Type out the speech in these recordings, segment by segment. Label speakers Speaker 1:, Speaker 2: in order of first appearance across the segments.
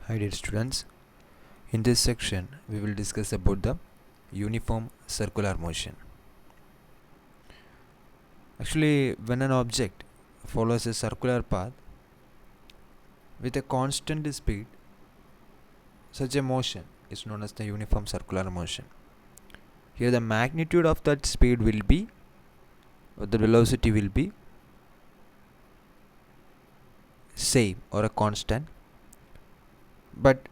Speaker 1: Hi dear students, in this section we will discuss about the uniform circular motion. Actually, when an object follows a circular path with a constant speed, such a motion is known as the uniform circular motion. Here the magnitude of that speed will be, or the velocity will be same or a constant, but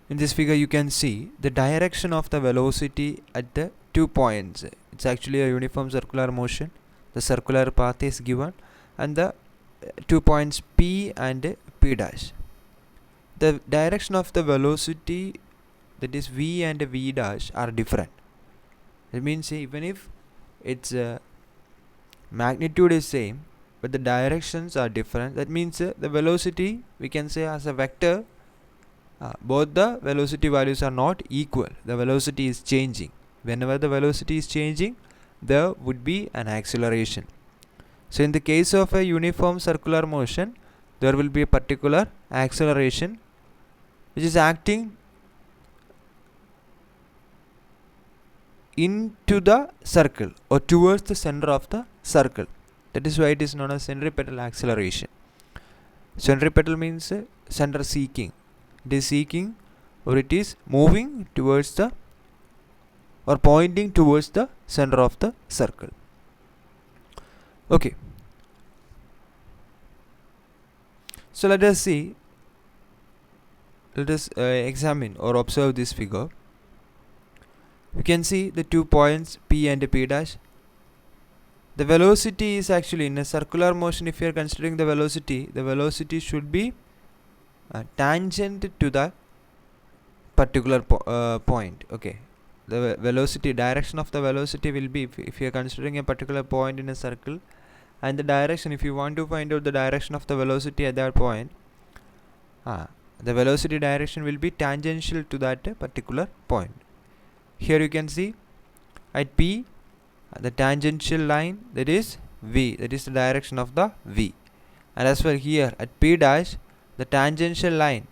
Speaker 1: in this figure you can see the direction of the velocity at the 2 points. It's actually a uniform circular motion. The circular path is given and the 2 points P and P dash. The direction of the velocity, that is V and V dash, are different. That means even if its magnitude is same but the directions are different, that means the velocity we can say as a vector, both the velocity values are not equal. The velocity is changing. Whenever the velocity is changing, there would be an acceleration. So in the case of a uniform circular motion, there will be a particular acceleration which is acting into the circle or towards the center of the circle. That is why it is known as centripetal acceleration. Centripetal means center seeking. It is seeking or it is moving towards the or pointing towards the center of the circle. Okay. So let us see, let us examine or observe this figure. You can see the 2 points P and P dash. The velocity is actually in a circular motion. If you are considering the velocity should be tangent to the particular point. Okay, the velocity, direction of the velocity will be, if you are considering a particular point in a circle, and the direction, if you want to find out the direction of the velocity at that point, the velocity direction will be tangential to that particular point. Here you can see at P, the tangential line, that is V, that is the direction of the V, and as well here at P dash, the tangential line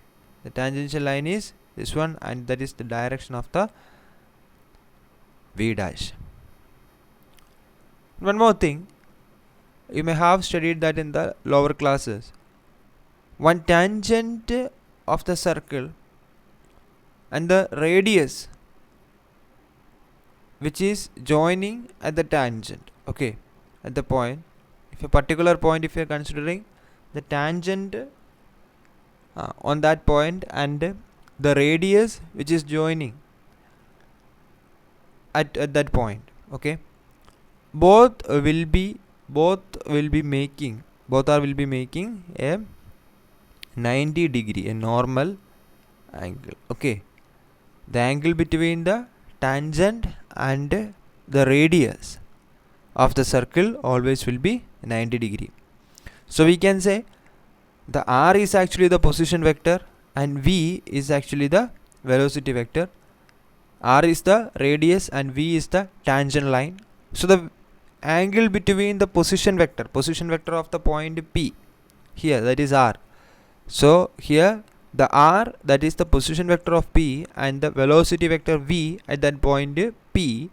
Speaker 1: is this one, and that is the direction of the V dash. One more thing, you may have studied that in the lower classes. One tangent of the circle and the radius which is joining at the tangent, okay, at the point, if a particular point, if you are considering the tangent on that point and the radius which is joining at that point, okay, both will be making a 90 degree, a normal angle. Okay, the angle between the tangent and the radius of the circle always will be 90 degree. So we can say the r is actually the position vector and v is actually the velocity vector. R is the radius and v is the tangent line. So the angle between the position vector of the point P here, that is r. So here the r, that is the position vector of P, and the velocity vector v at that point P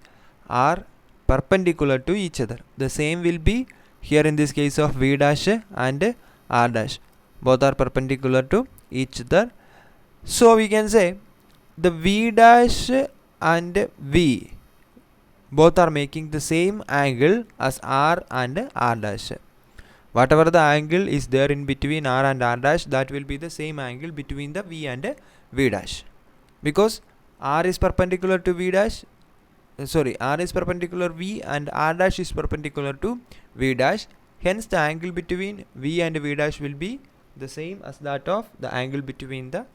Speaker 1: are perpendicular to each other. The same will be here in this case of v dash and r dash. Both are perpendicular to each other. So we can say the v dash and v both are making the same angle as r and r dash. Whatever the angle is there in between r and r dash, that will be the same angle between the v and v dash, because r is perpendicular to v dash, r is perpendicular v and r dash is perpendicular to v dash. Hence the angle between v and v dash will be the same as that of the angle between the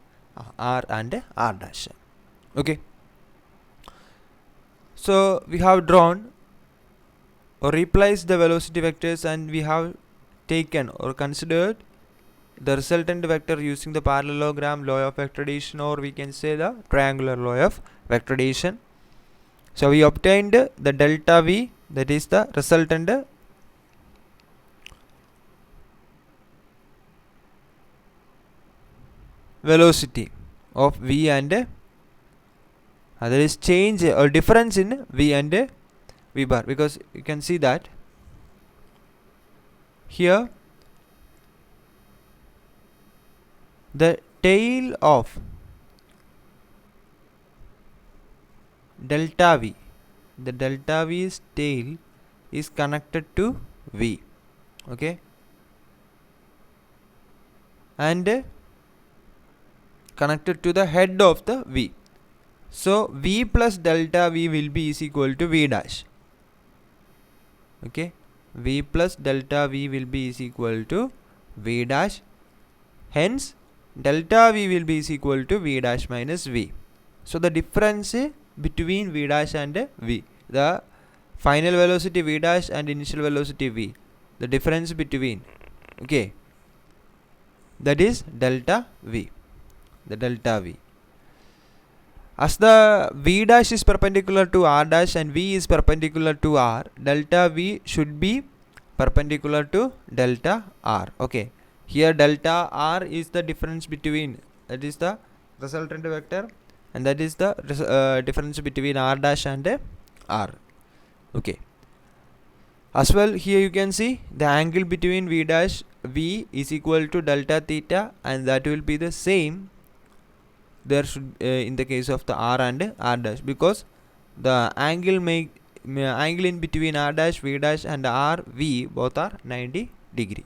Speaker 1: r and r dash. Okay, so we have drawn or replaced the velocity vectors, and we have taken or considered the resultant vector using the parallelogram law of vector addition, or we can say the triangular law of vector addition. So we obtained the delta v, that is the resultant velocity of v and there is change or difference in v and v bar, because you can see that here the tail of delta v, the delta v's tail is connected to v, okay, and connected to the head of the v. So v plus delta v will be is equal to v dash, okay, v plus delta v will be is equal to v dash, hence delta v will be is equal to v dash minus v. So the difference between v dash and v, the final velocity v dash and initial velocity v, the difference between, okay, that is delta v, the delta v. As the v dash is perpendicular to r dash and v is perpendicular to r, delta v should be perpendicular to delta r, okay. Here delta r is the difference between, that is the resultant vector, and that is the difference between r dash and r, okay. As well, here you can see the angle between v dash v is equal to delta theta, and that will be the same there should in the case of the r and r dash, because the angle angle in between r dash, v dash and r v both are 90 degree.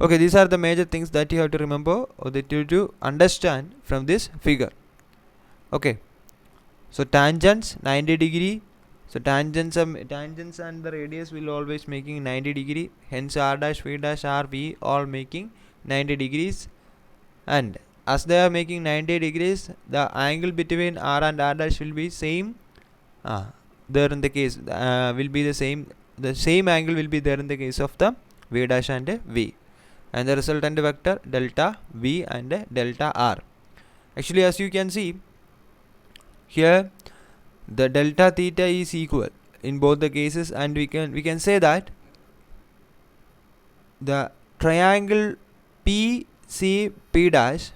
Speaker 1: Okay, these are the major things that you have to remember or that you have to understand from this figure. Okay, so tangents 90 degree, so tangents and the radius will always making 90 degree, hence r dash, v dash, r v all making 90 degrees, and as they are making 90 degrees, the angle between r and r dash will be same, there in the case will be the same angle will be there in the case of the v dash and v, and the resultant vector delta v and delta r. Actually, as you can see here, the delta theta is equal in both the cases, and we can say that the triangle PCP dash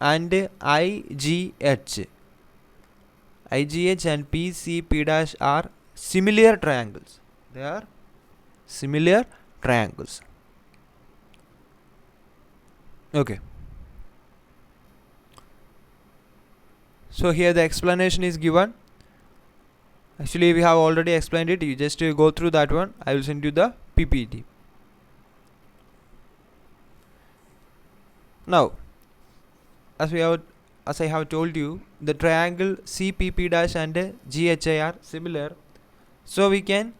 Speaker 1: and IGH and PCP dash are similar triangles. They are similar triangles. Okay. So here the explanation is given. Actually, we have already explained it. You just go through that one. I will send you the PPT. Now, as I have told you, the triangle CPP dash and GHI are similar, so we can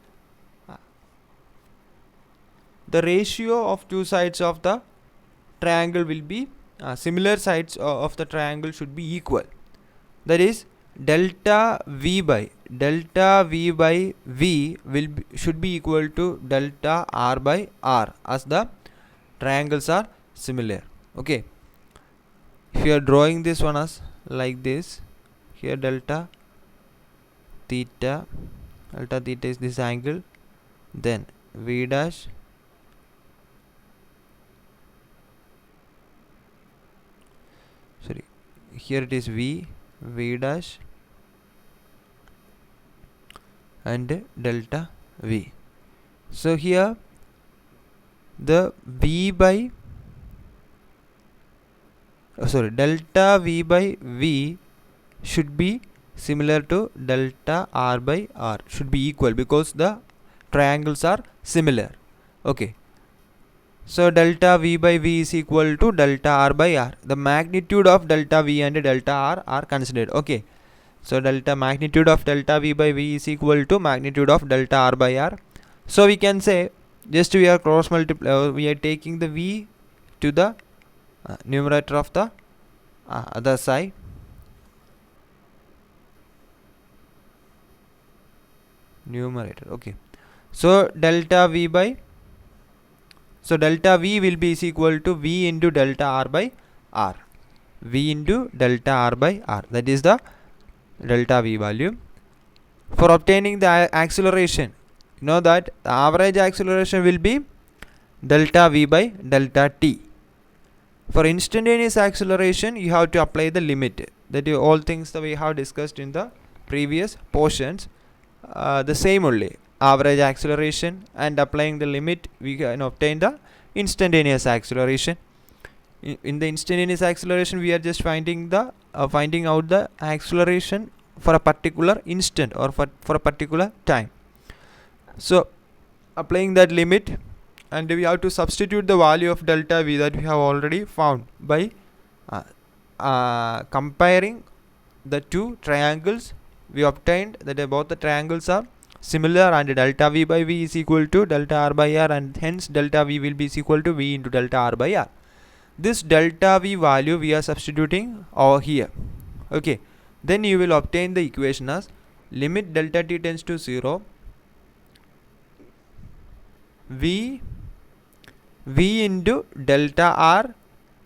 Speaker 1: the ratio of two sides of the triangle will be similar sides of the triangle should be equal. That is delta V by V should be equal to delta R by R, as the triangles are similar. Okay. If you are drawing this one as like this, here delta theta is this angle, then V dash here it is V dash and delta V. So here the delta V by V should be similar to delta R by R, should be equal, because the triangles are similar. Okay. So delta V by V is equal to delta R by R. The magnitude of delta V and delta R are considered. Okay. So magnitude of delta V by V is equal to magnitude of delta R by R. So we can say, just we are cross multiply, we are taking the V to the numerator of the other side. Numerator. Okay. So delta V will be is equal to V into delta R by R. V into delta R by R. That is the delta V value. For obtaining the acceleration, you know that the average acceleration will be delta V by delta T. For instantaneous acceleration, you have to apply the limit. That is all things that we have discussed in the previous portions. The same only. Average acceleration and applying the limit, we can obtain the instantaneous acceleration. In the instantaneous acceleration, we are just finding out the acceleration for a particular instant or for a particular time. So applying that limit, and we have to substitute the value of delta v that we have already found by comparing the two triangles. We obtained that both the triangles are similar, and delta v by v is equal to delta r by r, and hence delta v will be equal to v into delta r by r. This delta v value we are substituting over here. Okay, then you will obtain the equation as limit delta t tends to 0, v into delta r,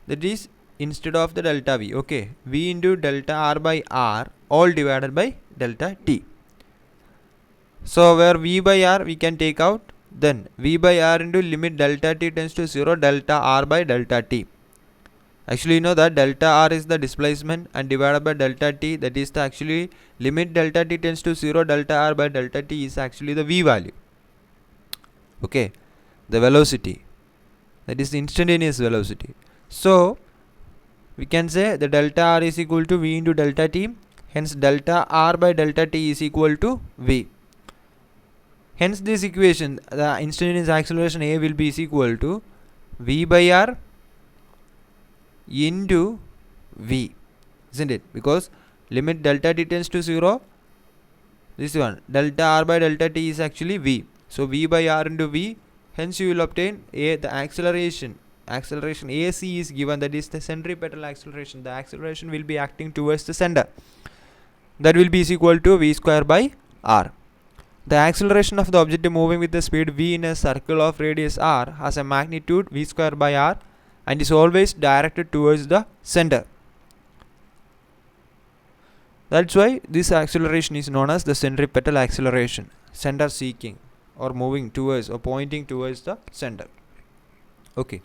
Speaker 1: that is instead of the delta v, okay, v into delta r by r all divided by delta t. So where v by r we can take out, then v by r into limit delta t tends to 0 delta r by delta t. Actually, you know that delta r is the displacement and divided by delta t, that is the actually limit delta t tends to 0 delta r by delta t is actually the v value. Okay, the velocity, that is the instantaneous velocity. So we can say the delta r is equal to v into delta t, hence delta r by delta t is equal to v. Hence this equation, the instantaneous acceleration a will be equal to v by r into v, isn't it? Because limit delta t tends to 0, this one delta r by delta t is actually v, so v by r into v, hence you will obtain the acceleration AC is given, that is the centripetal acceleration. The acceleration will be acting towards the center, that will be equal to v square by r. The acceleration of the object moving with the speed v in a circle of radius r has a magnitude v square by r and is always directed towards the center. That's why this acceleration is known as the centripetal acceleration, center seeking or moving towards or pointing towards the center. Okay.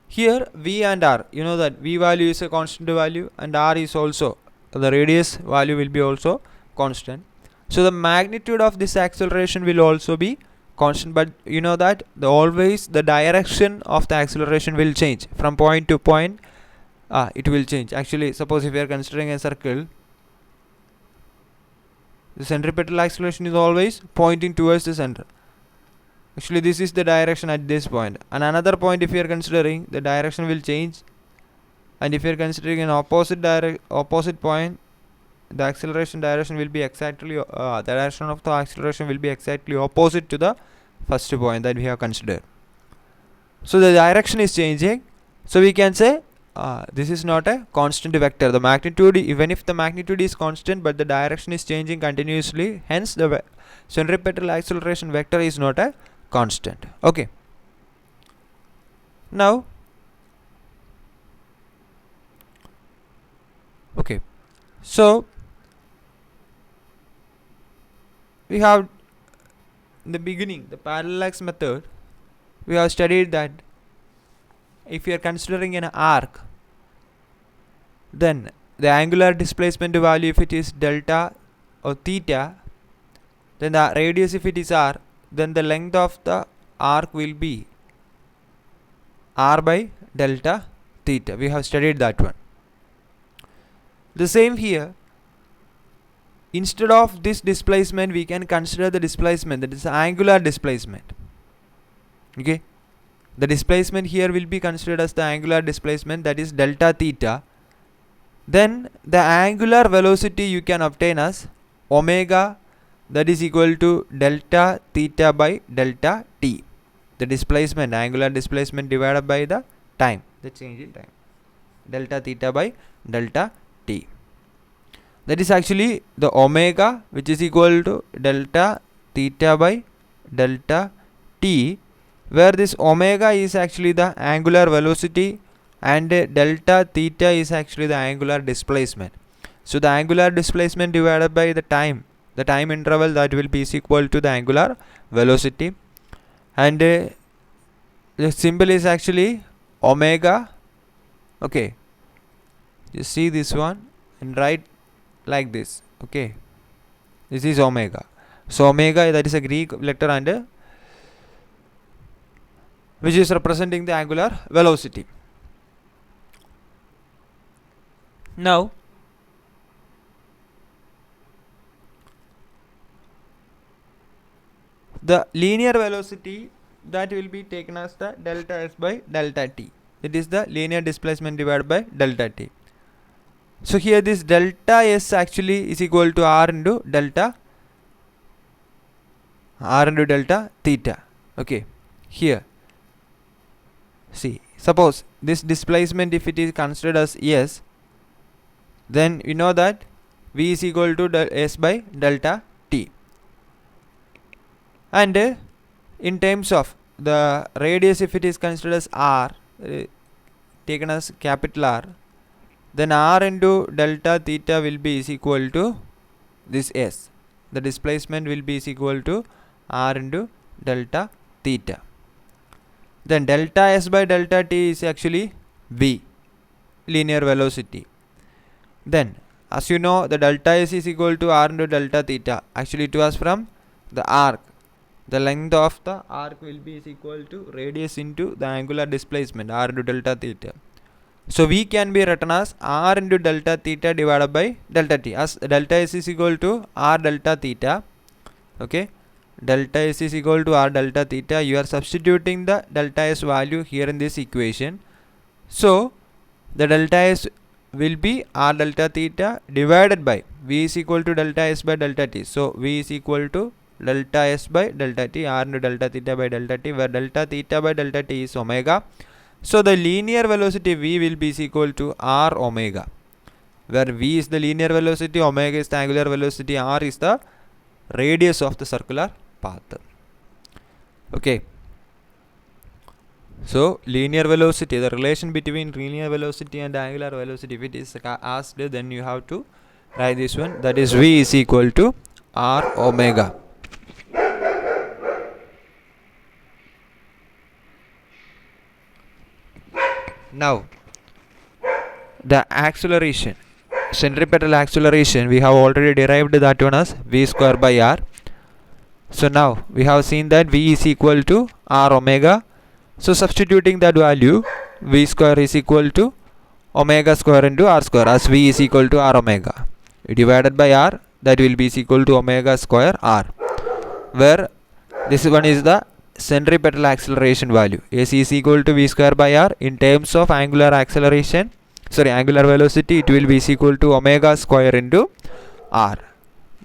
Speaker 1: Here v and r, you know that v value is a constant value and r is also, the radius value will be also constant. So the magnitude of this acceleration will also be constant, but you know that always the direction of the acceleration will change from point to point. It will change. Actually, suppose if we are considering a circle, the centripetal acceleration is always pointing towards the center. Actually, this is the direction at this point, and another point if you are considering, the direction will change, and if you are considering an opposite point, the acceleration direction will be exactly the direction of the acceleration will be exactly opposite to the first point that we have considered. So the direction is changing, so we can say this is not a constant vector. The magnitude, even if the magnitude is constant but the direction is changing continuously, hence the centripetal acceleration vector is not a constant. Okay, now so we have in the beginning the parallax method. We have studied that if you are considering an arc, then the angular displacement value, if it is delta or theta, then the radius if it is r, then the length of the arc will be r by delta theta. We have studied that one. The same here, instead of this displacement we can consider the displacement, that is angular displacement. Okay, the displacement here will be considered as the angular displacement, that is delta theta. Then the angular velocity you can obtain as omega, that is equal to delta theta by delta t. The displacement, angular displacement divided by the time, the change in time, delta theta by delta t. That is actually the omega, which is equal to delta theta by delta t, where this omega is actually the angular velocity and delta theta is actually the angular displacement. So the angular displacement divided by the time interval, that will be equal to the angular velocity, and the symbol is actually omega. Okay, just see this one and write like this. Okay, this is omega. So omega, that is a Greek letter, and which is representing the angular velocity. Now the linear velocity, that will be taken as the delta s by delta t. It is the linear displacement divided by delta t. So here this delta s actually is equal to r into delta theta. Okay, here see, suppose this displacement, if it is considered as s, then we know that v is equal to s by delta t. And in terms of the radius, if it is considered as r, taken as capital R, then r into delta theta will be is equal to this s. The displacement will be is equal to r into delta theta. Then delta s by delta t is actually v, linear velocity. Then as you know, the delta s is equal to r into delta theta. Actually it was from the arc. The length of the arc will be is equal to radius into the angular displacement, r into delta theta. So v can be written as r into delta theta divided by delta t, as delta s is equal to r delta theta. Okay, delta s is equal to r delta theta. You are substituting the delta s value here in this equation. So the delta s will be r delta theta divided by v is equal to delta s by delta t. So v is equal to delta s by delta t, r into delta theta by delta t, where delta theta by delta t is omega. So the linear velocity v will be is equal to r omega, where v is the linear velocity, omega is the angular velocity, r is the radius of the circular path. Okay, so linear velocity, the relation between linear velocity and angular velocity, if it is asked, then you have to write this one, that is v is equal to r omega. Now the acceleration, centripetal acceleration, we have already derived that one as v square by r. So now we have seen that v is equal to r omega. So substituting that value, v square is equal to omega square into r square, as v is equal to r omega divided by r, that will be is equal to omega square r, where this one is the centripetal acceleration value. AC is equal to v square by r. In terms of angular acceleration, angular velocity, it will be is equal to omega square into r.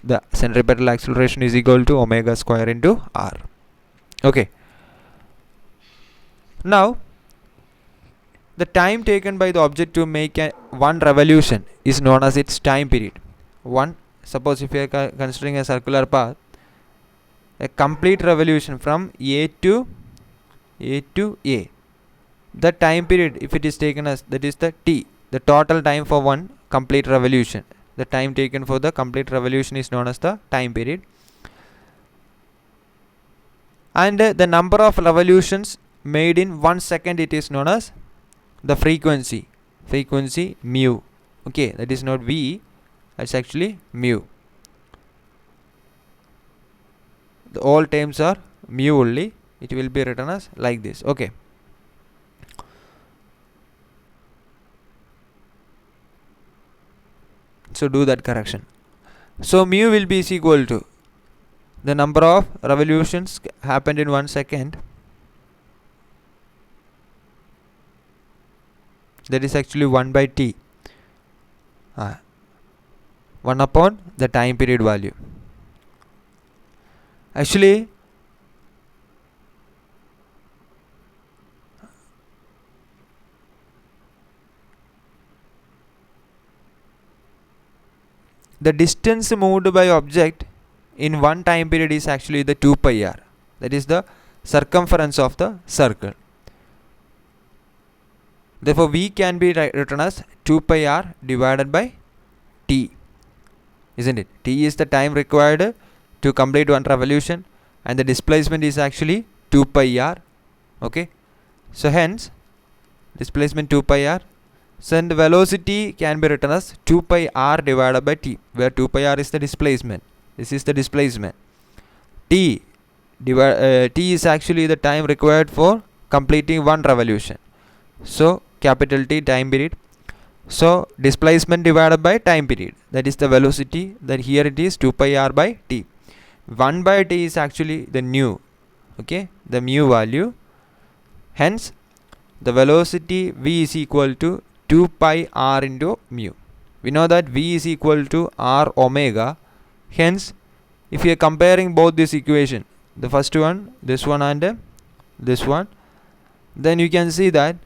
Speaker 1: The centripetal acceleration is equal to omega square into r. Okay, now the time taken by the object to make one revolution is known as its time period. Suppose if you are considering a circular path, a complete revolution from A to A, the time period, if it is taken as, that is the t, the total time for one complete revolution. The time taken for the complete revolution is known as the time period. And the number of revolutions made in 1 second, it is known as the frequency mu. Okay, that is not v, that's actually mu. The all terms are mu only. It will be written as like this. Okay, so do that correction. So mu will be is equal to the number of revolutions happened in 1 second, that is actually 1 by t, 1 upon the time period value. Actually the distance moved by object in one time period is actually the 2 pi r, that is the circumference of the circle. Therefore v can be written as 2 pi r divided by t, isn't it? T is the time required to complete one revolution, and the displacement is actually 2 pi r. Okay, So hence displacement 2 pi r. So then the velocity can be written as 2 pi r divided by t, where 2 pi r is the displacement. This is the displacement. T is actually the time required for completing one revolution. So capital T, time period. So displacement divided by time period, that is the velocity. That here it is 2 pi r by t. 1 by t is actually the nu, okay, the mu value. Hence the velocity v is equal to 2 pi r into mu. We know that v is equal to r omega. Hence if we are comparing both this equation, the first one, this one, and this one, then you can see that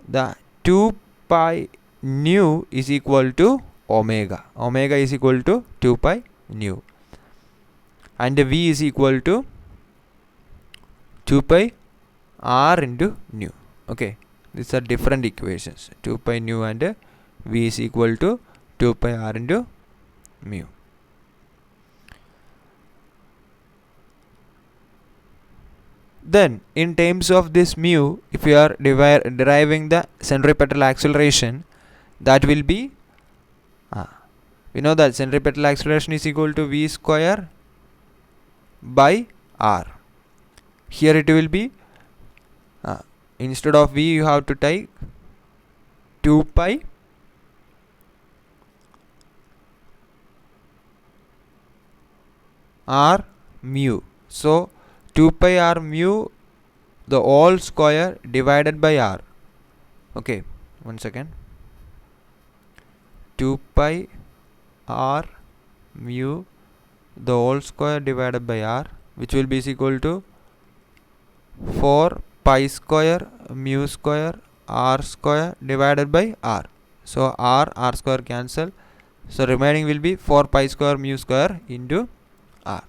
Speaker 1: the 2 pi nu is equal to omega. Omega is equal to 2 pi nu, and the v is equal to 2 pi r into nu. Okay, these are different equations. 2 pi nu and v is equal to 2 pi r into mu. Then in terms of this mu, if we are deriving the centripetal acceleration, that will be we know that centripetal acceleration is equal to v square by r. Here it will be instead of v you have to take 2 pi r mu. So 2 pi r mu the whole square divided by r. Okay, one second. 2 pi r mu the whole square divided by r, which will be is equal to 4 pi square mu square r square divided by r. So r square cancel, so remaining will be 4 pi square mu square into r.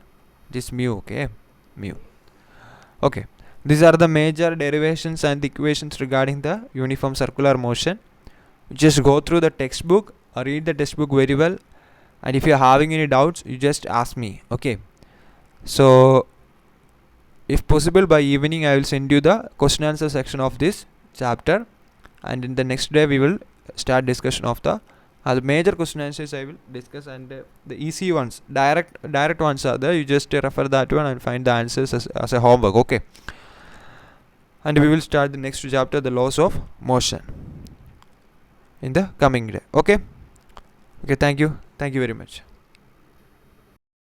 Speaker 1: This mu, okay, mu. Okay, these are the major derivations and equations regarding the uniform circular motion. Just go through the textbook or read the textbook very well, and if you are having any doubts, you just ask me. Okay, so if possible by evening I will send you the question answer section of this chapter, and in the next day we will start discussion of the major question answers I will discuss, and the easy ones, direct ones are there. You just refer that one and find the answers as a homework. Okay, and we will start the next chapter, the laws of motion, in the coming day. Okay, thank you very much.